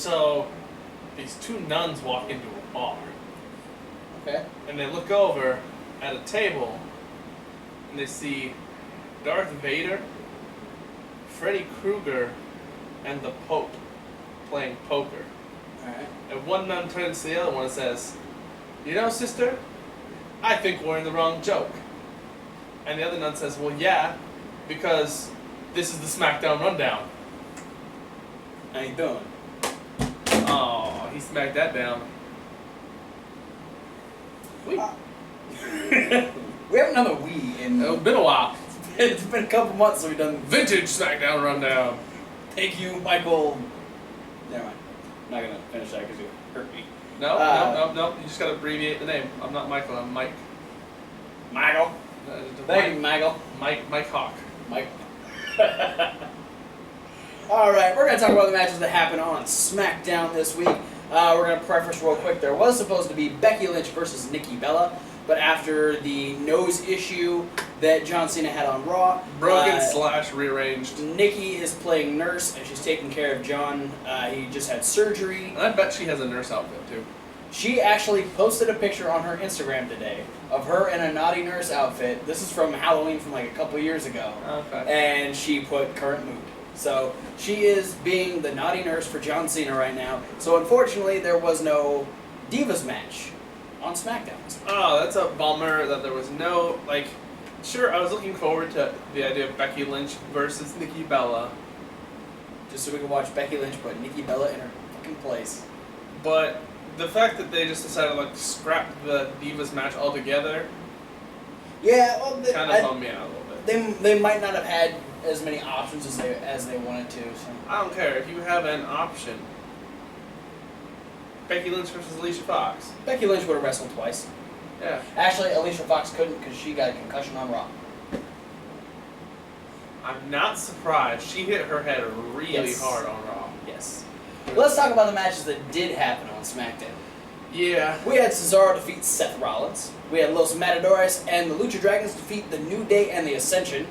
So, these two nuns walk into a bar. Okay. And they look over at a table, and they see Darth Vader, Freddy Krueger, and the Pope playing poker. Alright. And one nun turns to the other one and says, "You know, sister, I think we're in the wrong joke." And the other nun says, "Well, yeah, because this is the Smackdown Rundown." How you doing? Oh, he smacked that down. We haven't done a Wii in... It's been a while. It's been a couple months since we've done... Vintage Smackdown Rundown. Thank you, Michael... Never mind. I'm not going to finish that because you hurt me. No. You just got to abbreviate the name. I'm not Michael, I'm Mike. Michael. Thank you, Michael. Mike Hawk. Mike. Alright, we're going to talk about the matches that happened on SmackDown this week. We're going to preface real quick. There was supposed to be Becky Lynch versus Nikki Bella, but after the nose issue that John Cena had on Raw... Broken / rearranged. Nikki is playing nurse, and she's taking care of John. He just had surgery. And I bet she has a nurse outfit, too. She actually posted a picture on her Instagram today of her in a naughty nurse outfit. This is from Halloween from like a couple years ago. Okay. And she put current mood. So she is being the naughty nurse for John Cena right now. So unfortunately, there was no Divas match on SmackDown. Oh, that's a bummer that there was no, like, sure, I was looking forward to the idea of Becky Lynch versus Nikki Bella. Just so we could watch Becky Lynch put Nikki Bella in her fucking place. But the fact that they just decided to, like, scrap the Divas match altogether, yeah, well, kind of bummed me out a little bit. They might not have had as many options as they wanted to. So. I don't care if you have an option. Becky Lynch versus Alicia Fox. Becky Lynch would have wrestled twice. Yeah. Actually, Alicia Fox couldn't because she got a concussion on Raw. I'm not surprised. She hit her head really hard on Raw. Yes. Let's talk about the matches that did happen on SmackDown. Yeah. We had Cesaro defeat Seth Rollins. We had Los Matadores and the Lucha Dragons defeat the New Day and the Ascension.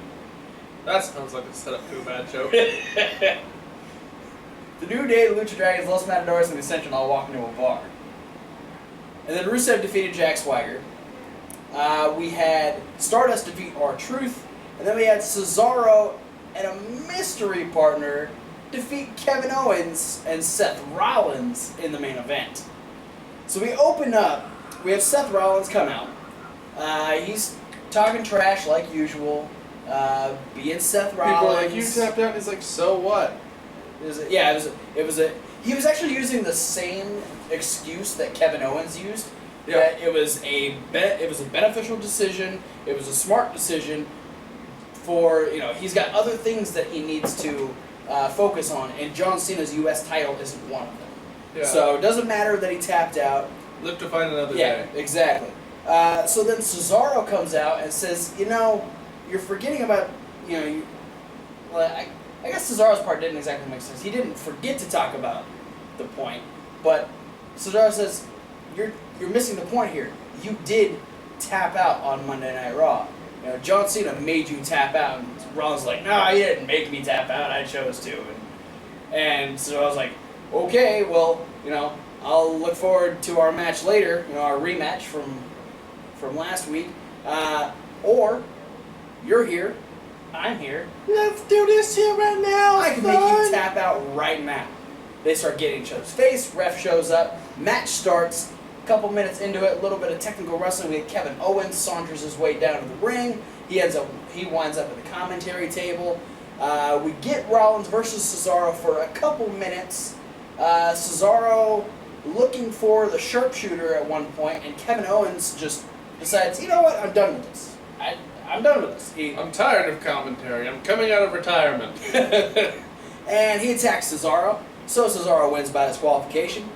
That sounds like a setup to a bad joke. The New Day, the Lucha Dragons, Los Matadores, and the Ascension all walk into a bar. And then Rusev defeated Jack Swagger. We had Stardust defeat R-Truth. And then we had Cesaro and a mystery partner defeat Kevin Owens and Seth Rollins in the main event. So we open up. We have Seth Rollins come out. He's talking trash like usual. Being Seth Rollins. People are like, you tapped out. He's like, so what? He was actually using the same excuse that Kevin Owens used. Yeah. That it was a beneficial decision. It was a smart decision. For he's got other things that he needs to focus on, and John Cena's U.S. title isn't one of them. Yeah. So it doesn't matter that he tapped out. Live to fight another day. Yeah, exactly. So then Cesaro comes out and says, you're forgetting about, I guess Cesaro's part didn't exactly make sense. He didn't forget to talk about the point, but Cesaro says, you're missing the point here. You did tap out on Monday Night Raw. John Cena made you tap out, and Rollins like, no, he didn't make me tap out. I chose to, and so I was like, okay, well, I'll look forward to our match later, our rematch from last week, or you're here, I'm here. Let's do this here right now. I can make you tap out right now. They start getting each other's face. Ref shows up. Match starts. A couple minutes into it, a little bit of technical wrestling. We get Kevin Owens saunters his way down to the ring. He winds up at the commentary table. We get Rollins versus Cesaro for a couple minutes. Cesaro looking for the sharpshooter at one point, and Kevin Owens just decides, you know what, I'm done with this. I'm done with this. I'm tired of commentary. I'm coming out of retirement. And he attacks Cesaro. So Cesaro wins by disqualification.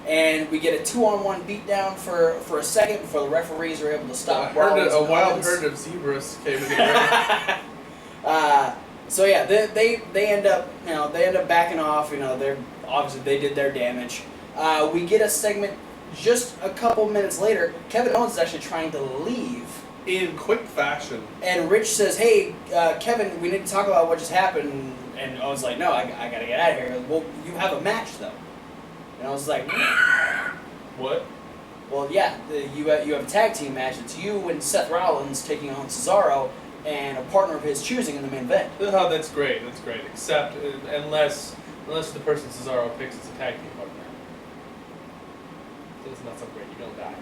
And we get a 2-on-1 beatdown for a second before the referees are able to stop. A wild herd of zebras came in the ring. So yeah, they end up backing off. They did their damage. We get a segment just a couple minutes later. Kevin Owens is actually trying to leave In quick fashion. And Rich says, "Hey, Kevin, we need to talk about what just happened." And Owens like, "No, I gotta get out of here." He goes, "Well, you have a match though." And I was like, What? "Well, yeah, you have a tag team match. It's you and Seth Rollins taking on Cesaro and a partner of his choosing in the main event." Oh, that's great. That's great. Except unless the person Cesaro picks is a tag team partner. So it's not so great. You're gonna die.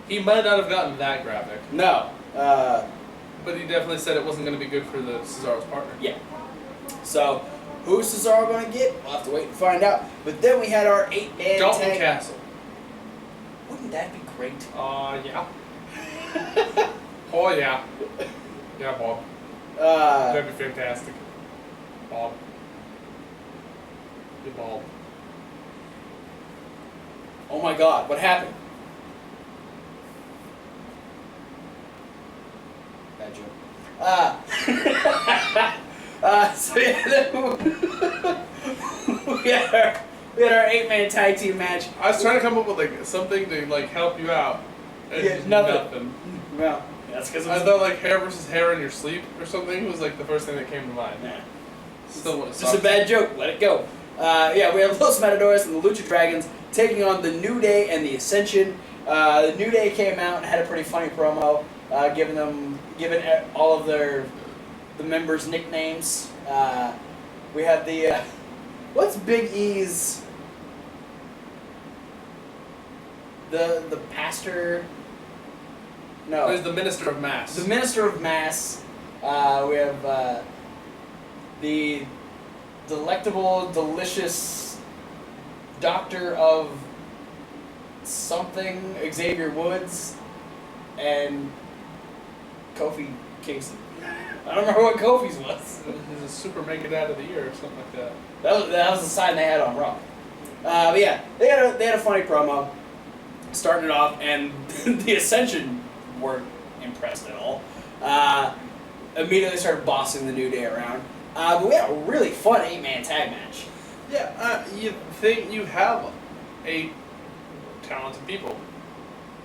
He might not have gotten that graphic. No. But he definitely said it wasn't going to be good for the Cesaro's partner. Yeah. So, who's Cesaro going to get? We'll have to wait and find out. But then we had our 8-man Dalton tag. Castle. Wouldn't that be great? Yeah. Oh, yeah. Yeah, Bob. That'd be fantastic. Bob. Good Bob. Oh my God, what happened? Bad joke. So yeah, we had our 8-man tag team match. I was trying to come up with like something to like help you out. And Yeah, nothing. Well, that's because I thought like hair versus hair in your sleep or something was like the first thing that came to mind. Nah. Still It's just a bad joke. Let it go. Yeah, we have Los Matadores and the Lucha Dragons taking on the New Day and the Ascension. The New Day came out and had a pretty funny promo, giving all of the members nicknames. We have the what's Big E's the pastor? No, There's the Minister of Mass. the Minister of Mass. We have the delectable, delicious Doctor of something, Xavier Woods, and Kofi Kingston. I don't remember what Kofi's was. He's a super make it out of the year or something like that. That was the sign they had on Raw. But yeah, they had a funny promo, starting it off, and the Ascension weren't impressed at all. Immediately started bossing the New Day around. But we had a really fun 8-man tag match. Yeah, you think you have 8 talented people.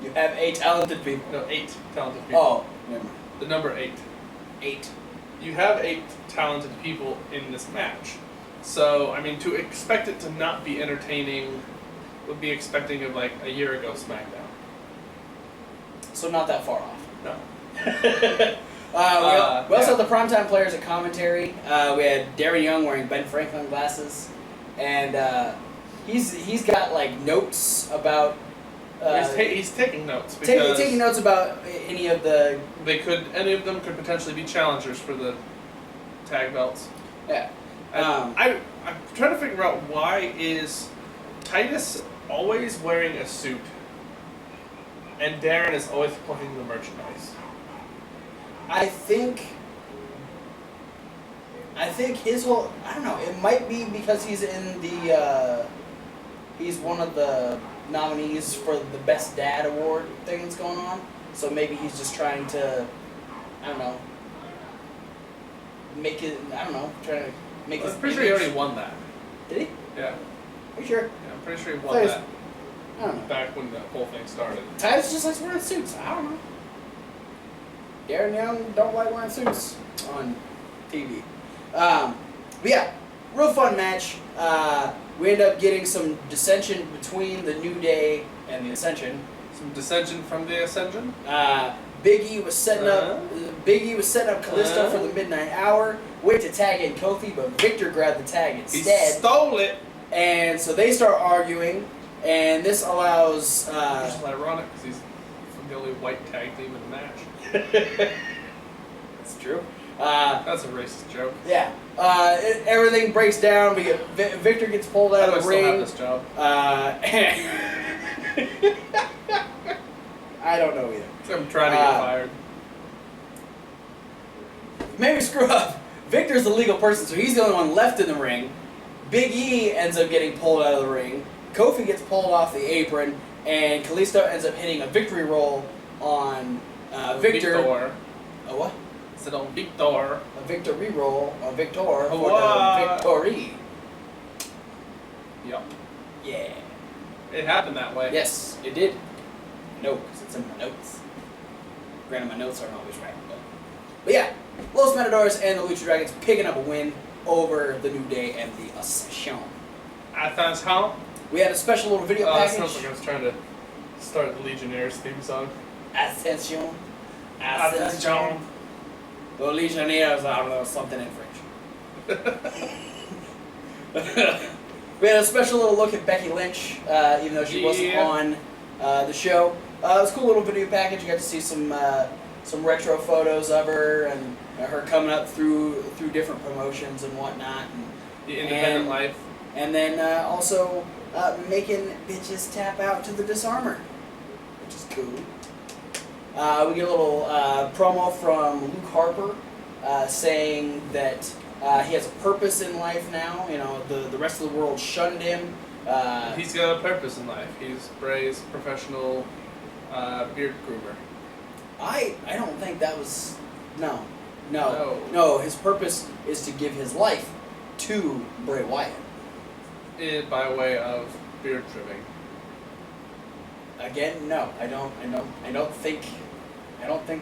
You have 8 talented people. No, 8 talented people. Oh, never mind. The number 8. 8. You have 8 talented people in this match. So, I mean, to expect it to not be entertaining would be expecting of like a year ago SmackDown. So not that far off. No. We also had the primetime players at commentary. We had Darren Young wearing Ben Franklin glasses, and he's got like notes about. He's taking notes because Taking notes about any of the. Any of them could potentially be challengers for the tag belts. Yeah. I'm trying to figure out why is Titus always wearing a suit, and Darren is always plucking the merchandise. I think his whole, I don't know, it might be because he's in the he's one of the nominees for the Best Dad Award thing that's going on. So maybe he's just trying to, I don't know, make it, I don't know, trying to make his I'm pretty sure he already won that. Did he? Yeah. Are you sure? Yeah, I'm pretty sure he won Titus, that I don't know. back when the whole thing started. Titus just likes wearing suits. I don't know. Darren Young don't like wearing suits on TV. But yeah, real fun match. We end up getting some dissension between the New Day and the Ascension. Some dissension from the Ascension. Big E was setting up Kalisto for the Midnight Hour. Went to tag in Kofi, but Victor grabbed the tag instead. He stole it. And so they start arguing, and this allows. Which is ironic because he's the only white tag team in the match. That's true. That's a racist joke. Yeah. Everything breaks down. We get Victor gets pulled out of the ring. I still have this job. I don't know either. I'm trying to get fired. Maybe screw up. Victor's the legal person, so he's the only one left in the ring. Big E ends up getting pulled out of the ring. Kofi gets pulled off the apron, and Kalisto ends up hitting a victory roll on Victor. A what? It's on Victor. A victory roll on Victor for What? the victory. Yep. Yeah. It happened that way. Yes, it did. No, because it's in my notes. Granted, my notes aren't always right. But yeah, Los Matadors and the Lucha Dragons picking up a win over the New Day and the Ascension. Ascension. We had a special little video That package. sounds like I was trying to start the Legionnaires theme song. Ascension. Ascension. The Legionnaires, I don't know, something in French. We had a special little look at Becky Lynch, even though she wasn't on the show. It was a cool little video package. You got to see some retro photos of her and her coming up through different promotions and whatnot. And, The independent life. And then also making bitches tap out to the Disarmer, which is cool. We get a little promo from Luke Harper saying that he has a purpose in life now. You know, the rest of the world shunned him. He's got a purpose in life. He's Bray's professional beard groomer. I don't think that was... No. His purpose is to give his life to Bray Wyatt. By way of beard trimming. Again, no. I don't think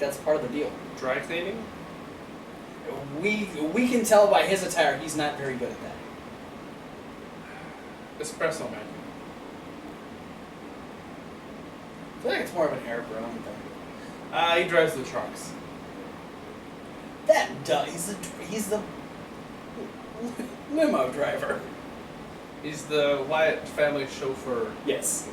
that's part of the deal. Dry cleaning? We can tell by his attire he's not very good at that. Espresso man. I feel like it's more of an air brown thing. He drives the trucks. That does. He's the limo driver. He's the Wyatt family chauffeur. Yes.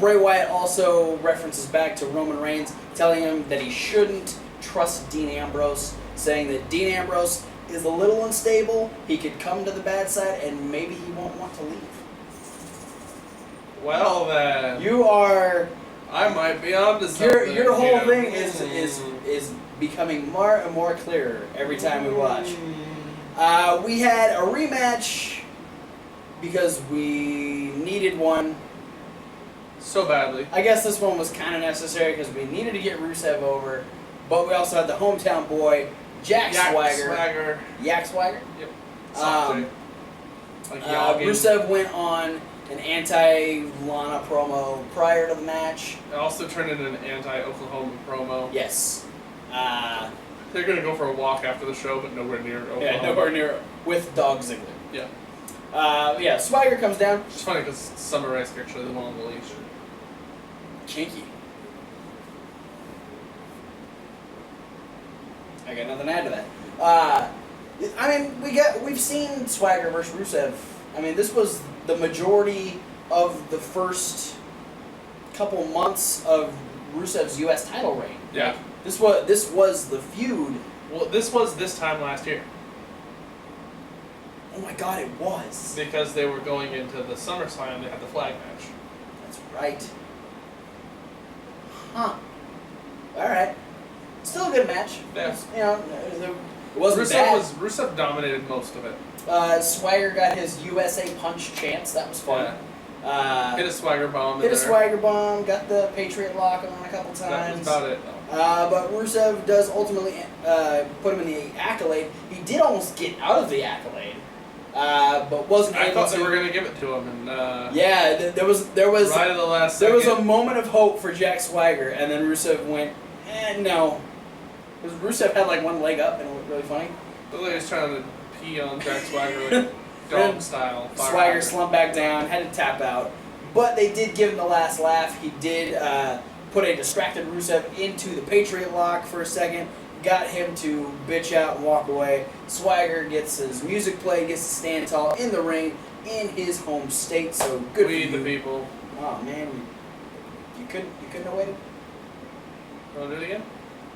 Bray Wyatt also references back to Roman Reigns, telling him that he shouldn't trust Dean Ambrose, saying that Dean Ambrose is a little unstable, he could come to the bad side, and maybe he won't want to leave. Well then. You are... I might be onto something. Your whole thing is becoming more and more clearer every time we watch. We had a rematch because we needed one. So badly. I guess this one was kind of necessary because we needed to get Rusev over, but we also had the hometown boy, Yak Swagger. Yak Swagger? Yep. Something. Rusev went on an anti-Lana promo prior to the match. It also turned into an anti-Oklahoma promo. Yes. They're going to go for a walk after the show, but nowhere near Oklahoma. Yeah, nowhere near, with Dog Ziggler. Yeah. Swagger comes down. It's funny because Summer Rae's actually the one on the leash. Kinky. I got nothing to add to that. I mean, we've seen Swagger versus Rusev. I mean, this was the majority of the first couple months of Rusev's U.S. title reign. Yeah. This was the feud. Well, this was this time last year. Oh my God, it was. Because they were going into the SummerSlam, they had the flag match. That's right. Huh. All right. Still a good match. Yeah. You know, it wasn't bad. Rusev dominated most of it. Swagger got his USA Punch chance. That was fun. Yeah. Hit a Swagger bomb. Hit a Swagger bomb. Got the Patriot Lock on a couple times. That was about it, though. But Rusev does ultimately put him in the Accolade. He did almost get out of the Accolade, but wasn't able to. I thought they were going to give it to him, and yeah, there was right at the last second. There was a moment of hope for Jack Swagger, and then Rusev went, no, because Rusev had like one leg up, and it looked really funny. Looked like he was trying to pee on Jack Swagger like dog style. Swagger slumped back down, had to tap out, but they did give him the last laugh. He did put a distracted Rusev into the Patriot Lock for a second, got him to bitch out and walk away. Swagger gets his music played, gets to stand tall in the ring in his home state. So good for you. We the people. Oh man, you couldn't have waited. Want to do it again?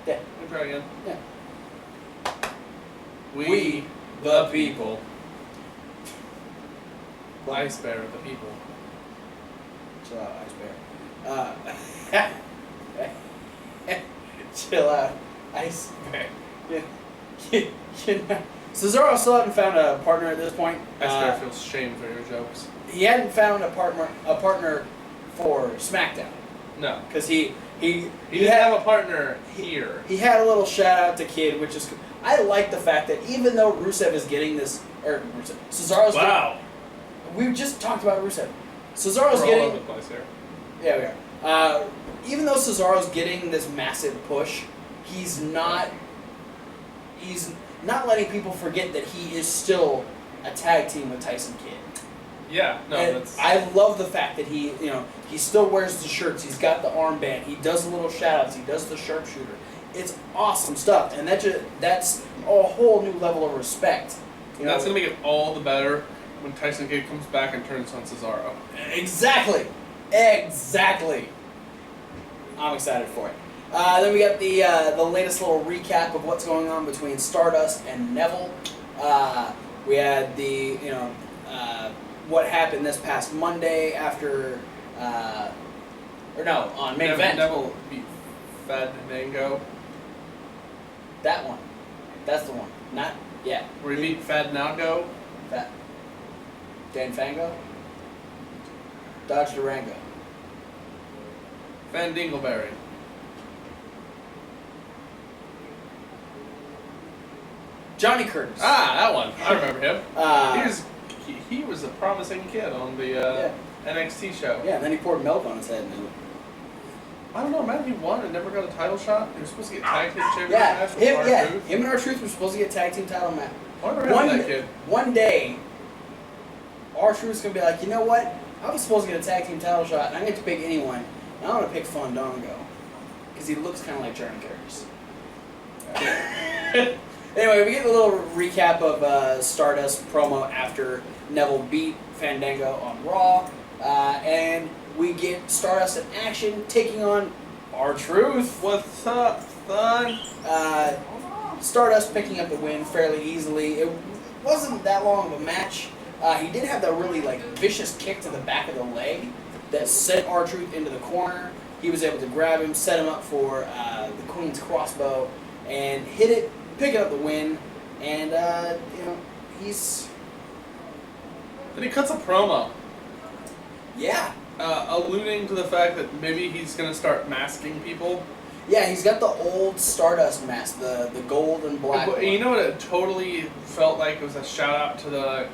Yeah. Let me try again. Yeah. We the people. Ice Bear, the people. Chill out, Ice Bear. Chill out, Ice Bear. Cesaro still hadn't found a partner at this point. Ice Bear feels shame for your jokes. He hadn't found a partner for SmackDown. No, because he didn't have a partner here. He had a little shout out to Kid, which is I like the fact that even though Rusev is getting this, or Cesaro's we just talked about Rusev. Cesaro's getting. All over the place here. Yeah, we are. Even though Cesaro's getting this massive push, he's not letting people forget that he is still a tag team with Tyson Kidd. Yeah, no, and that's... I love the fact that he still wears the shirts. He's got the armband. He does the little shout-outs. He does the sharpshooter. It's awesome stuff, and that's a whole new level of respect. That's going to make it all the better when Tyson Kidd comes back and turns on Cesaro. Exactly. I'm excited for it. Then we got the latest little recap of what's going on between Stardust and Neville. We had what happened this past Monday after, on main event. Neville beat Fandango. That one. That's the one. Where he beat Fandango. Dan Fango? Dodge Durango. Fandingleberry. Johnny Curtis. Ah, that one. I remember him. He was a promising kid on the NXT show. Yeah, and then he poured milk on his head. I don't know, man. He won and never got a title shot. He was supposed to get tag team champion match with R-Truth. Him and R-Truth were supposed to get tag team title match. Whatever happened to that kid? One day, R-Truth's going to be like, you know what? I was supposed to get a tag team title shot, and I get to pick anyone. And I'm going to pick Fandango. Because he looks kind of like Johnny Curtis. Anyway, we get a little recap of Stardust promo after Neville beat Fandango on Raw. And we get Stardust in action taking on R-Truth. What's up, son? Stardust picking up the win fairly easily. It wasn't that long of a match. He did have that really vicious kick to the back of the leg that sent R-Truth into the corner. He was able to grab him, set him up for the Queen's crossbow, and hit it, pick up the win. And he's... Then he cuts a promo. Yeah. Alluding to the fact that maybe he's going to start masking people. Yeah, he's got the old Stardust mask, the gold and black one. You know what it totally felt like? It was a shout out to the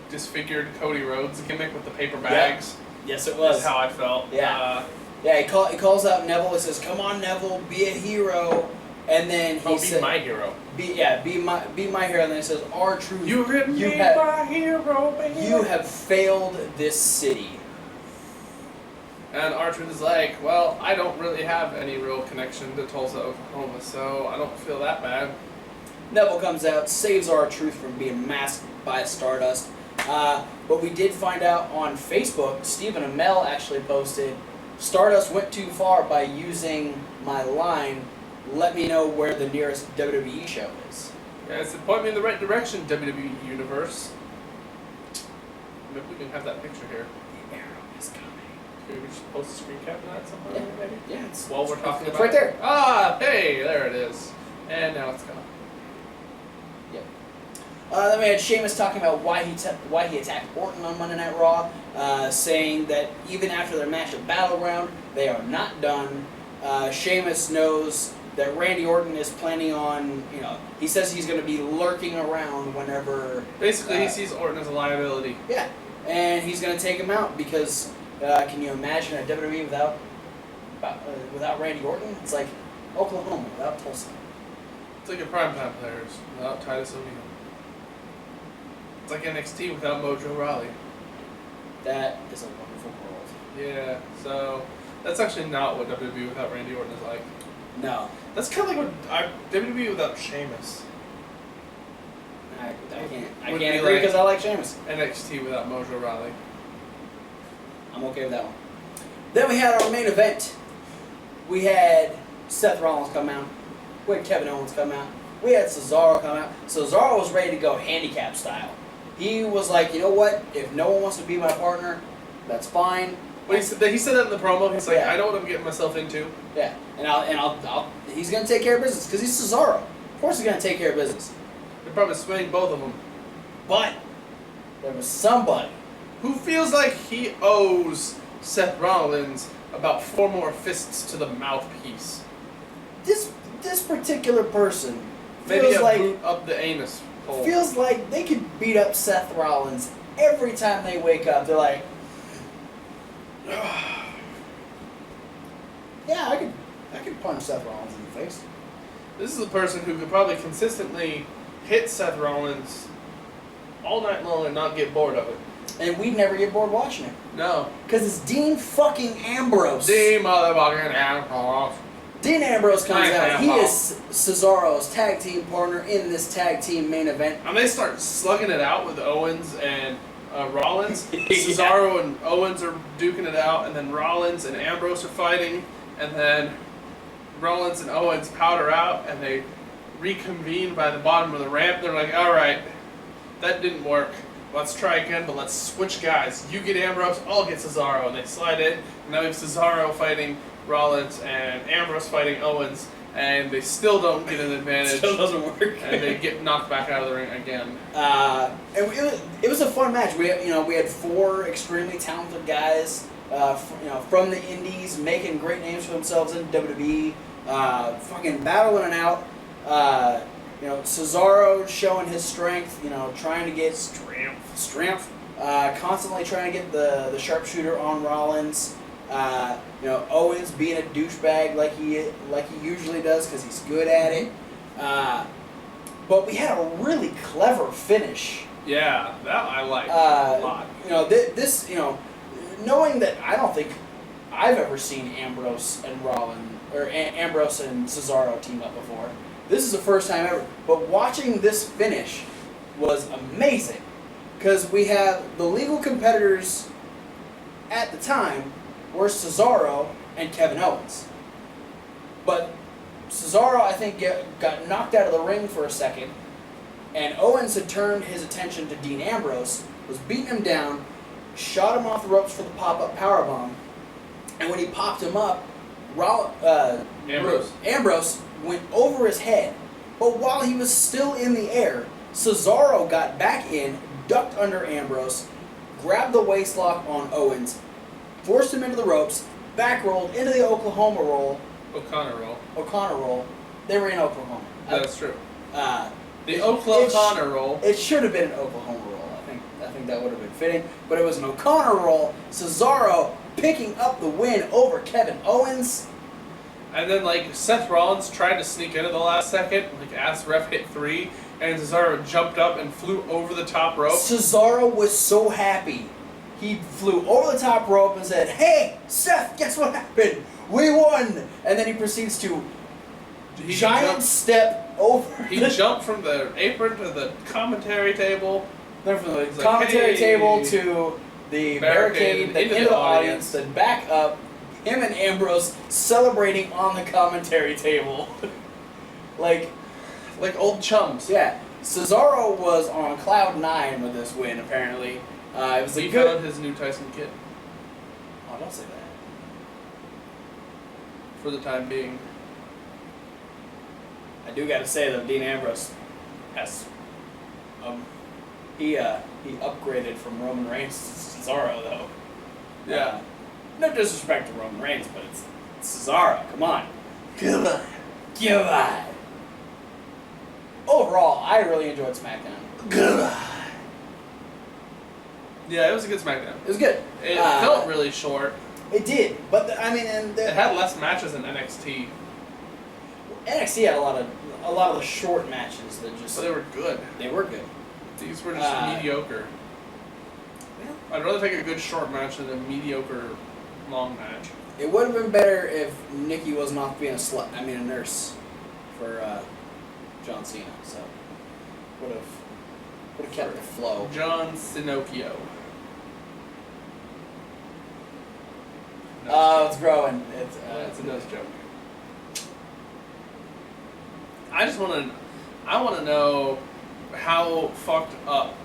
disfigured Cody Rhodes gimmick with the paper bags. Yeah. Yes, it was. That's how I felt. Yeah. He calls out Neville and says, "Come on, Neville, be a hero." And then he said, "Be my hero." Be my hero. And then he says, "R-Truth, you my hero, baby. You have failed this city." And R-Truth is like, well, I don't really have any real connection to Tulsa, Oklahoma, so I don't feel that bad. Neville comes out, saves R-Truth from being masked by Stardust. But we did find out on Facebook, Stephen Amell actually posted, "Stardust went too far by using my line, 'Let me know where the nearest WWE show is.'" Yeah, it's point me in the right direction, WWE Universe. Maybe we can have that picture here. The arrow is coming. Maybe we should post a screen cap of that somewhere, maybe? Yeah, it's while we're talking it's about right there. Ah, hey, there it is. And now it's gone. Yep. Then we had Sheamus talking about why he attacked Orton on Monday Night Raw, saying that even after their match at Battleground, they are not done. Sheamus knows that Randy Orton is planning on, he says he's going to be lurking around whenever... Basically, he sees Orton as a liability. Yeah, and he's going to take him out because, can you imagine a WWE without Randy Orton? It's like Oklahoma without Tulsa. It's like your primetime players without Titus O'Neil. It's like NXT without Mojo Rawley. That is a wonderful world. Yeah, so that's actually not what WWE without Randy Orton is like. No. That's kind of like what WWE without Sheamus. I can't agree because I like Sheamus. NXT without Mojo Rawley. I'm okay with that one. Then we had our main event. We had Seth Rollins come out. We had Kevin Owens come out. We had Cesaro come out. Cesaro was ready to go handicap style. He was like, you know what? If no one wants to be my partner, that's fine. But he said that in the promo. He's like, I know what I'm getting myself into. Yeah, and he's gonna take care of business because he's Cesaro. Of course, he's gonna take care of business. They're probably swaying both of them. But there was somebody who feels like he owes Seth Rollins about 4 more fists to the mouthpiece. This particular person maybe feels a like boot up the anus hole. Feels like they could beat up Seth Rollins every time they wake up. They're like, yeah, I could punch Seth Rollins in the face. This is a person who could probably consistently hit Seth Rollins all night long and not get bored of it. And we'd never get bored watching it. No. Because it's Dean fucking Ambrose. The motherfucking Ambrose. Dean Ambrose comes out. He is Cesaro's tag team partner in this tag team main event. And they start slugging it out with Owens and Rollins. Cesaro and Owens are duking it out, and then Rollins and Ambrose are fighting, and then Rollins and Owens powder out, and they reconvene by the bottom of the ramp. They're like, all right, that didn't work. Let's try again, but let's switch guys. You get Ambrose, I'll get Cesaro. And they slide in, and now we have Cesaro fighting Rollins and Ambrose fighting Owens, and they still don't get an advantage. Still doesn't work. And they get knocked back out of the ring again. And it was a fun match. We had 4 extremely talented guys, from the indies, making great names for themselves in WWE, fucking battling it out. Cesaro showing his strength, trying to get strength, constantly trying to get the sharpshooter on Rollins. Owens being a douchebag like he usually does because he's good at it. But we had a really clever finish. Yeah, that I like a lot. Knowing that I don't think I've ever seen Ambrose and Ambrose and Cesaro team up before. This is the first time ever. But watching this finish was amazing because we have the legal competitors at the time were Cesaro and Kevin Owens. But Cesaro, I think, got knocked out of the ring for a second, and Owens had turned his attention to Dean Ambrose, was beating him down, shot him off the ropes for the pop-up powerbomb, and when he popped him up, Ambrose went over his head. But while he was still in the air, Cesaro got back in, ducked under Ambrose, grabbed the waistlock on Owens, forced him into the ropes, back rolled into the O'Connor roll. They were in Oklahoma. That's true. The O'Connor roll. It should have been an Oklahoma roll. I think that would have been fitting. But it was an O'Connor roll. Cesaro picking up the win over Kevin Owens. And then Seth Rollins tried to sneak in at the last second, asked ref hit 3, and Cesaro jumped up and flew over the top rope. Cesaro was so happy. He flew over the top rope and said, "Hey, Seth, guess what happened? We won!" And then he proceeds to step over. He jumped from the apron to the commentary table. Then from the commentary table to the barricade, then into the audience, then back up. Him and Ambrose celebrating on the commentary table. like old chums. Yeah. Cesaro was on cloud 9 with this win, apparently. It was he found his new Tyson Kidd. Oh, don't say that. For the time being. I do gotta say though, Dean Ambrose has he upgraded from Roman Reigns to Cesaro though. Yeah. No disrespect to Roman Reigns, but it's Cesaro. Come on. Come on. Overall, I really enjoyed SmackDown. Yeah, it was a good SmackDown. It was good. It felt really short. It did, but it had less matches than NXT. NXT had a lot of the short matches that just. But they were good. They were good. These were just mediocre. Yeah. I'd rather take a good short match than a mediocre long match. It would have been better if Nikki wasn't off being a nurse for John Cena. So would have kept the flow. John Sinocchio. Oh, it's growing. It's a nose joke. I want to know how fucked up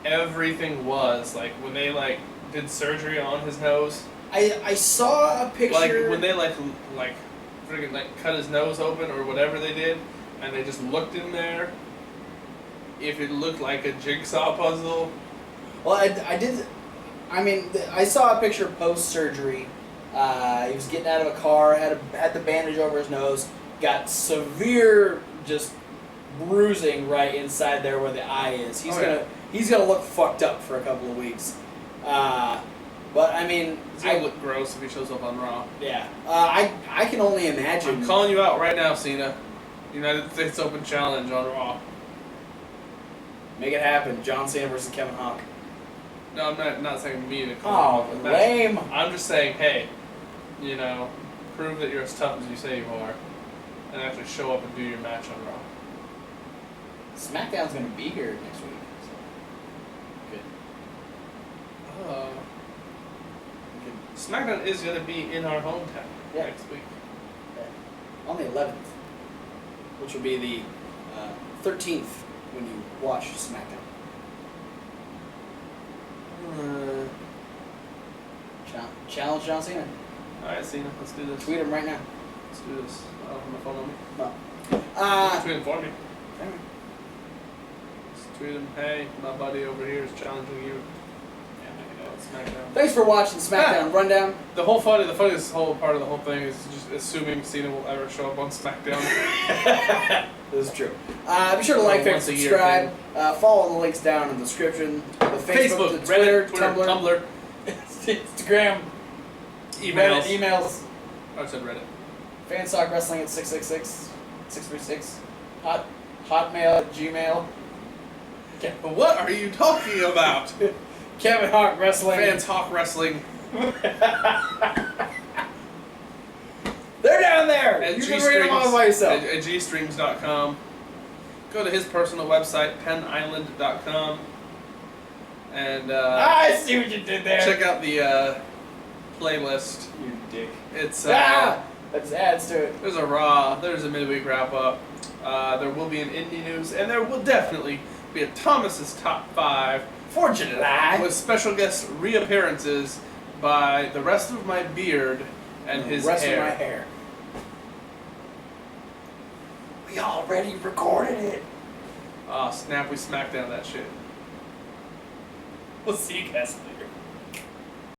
everything was. When they did surgery on his nose. I saw a picture. When they freaking cut his nose open or whatever they did, and they just looked in there. If it looked like a jigsaw puzzle. Well, I did. I mean, I saw a picture post surgery. He was getting out of a car, had the bandage over his nose, got severe just bruising right inside there where the eye is. He's gonna look fucked up for a couple of weeks. But I mean, it's gonna look gross if he shows up on Raw. Yeah. I can only imagine. I'm calling you out right now, Cena. United States Open Challenge on Raw. Make it happen. John Cena versus Kevin Hawk. No, I'm not saying me to come Oh, on with the match. lame. I'm just saying, hey, prove that you're as tough as you say you are, and actually show up and do your match on Raw. SmackDown's going to be here next week. So. Good. Good. SmackDown is going to be in our hometown next week. Yeah. On the 11th, which will be the 13th when you watch SmackDown. Challenge John Cena. Alright, Cena, let's do this. Tweet him right now. Let's do this. I don't have my phone on me. No. Tweet him for me. Anyway. Just tweet him, hey, my buddy over here is challenging you. SmackDown. Thanks for watching Smackdown Rundown. The funniest whole part of the whole thing is just assuming Cena will ever show up on SmackDown. This is true. Be sure to like, favorite, subscribe. Follow the links down in the description. The Facebook, the Twitter, Tumblr, Instagram, emails. Emails. Oh, I said Reddit. Fansock Wrestling at 666. Hotmail at Gmail. What are you talking about? Kevin Hawk Wrestling. Fans Hawk Wrestling. They're down there. At You can read them all by yourself. At gstreams.com. Go to his personal website, penisland.com. And I see what you did there. check out the playlist. You dick. It's that just adds to it. There's a Raw. There's a midweek wrap up. There will be an indie news, and there will definitely be a Thomas's Top 5 for July with special guest reappearances by the rest of my beard and his rest hair. of my hair. We already recorded it. Oh, snap, we smacked down that shit. We'll see you guys later.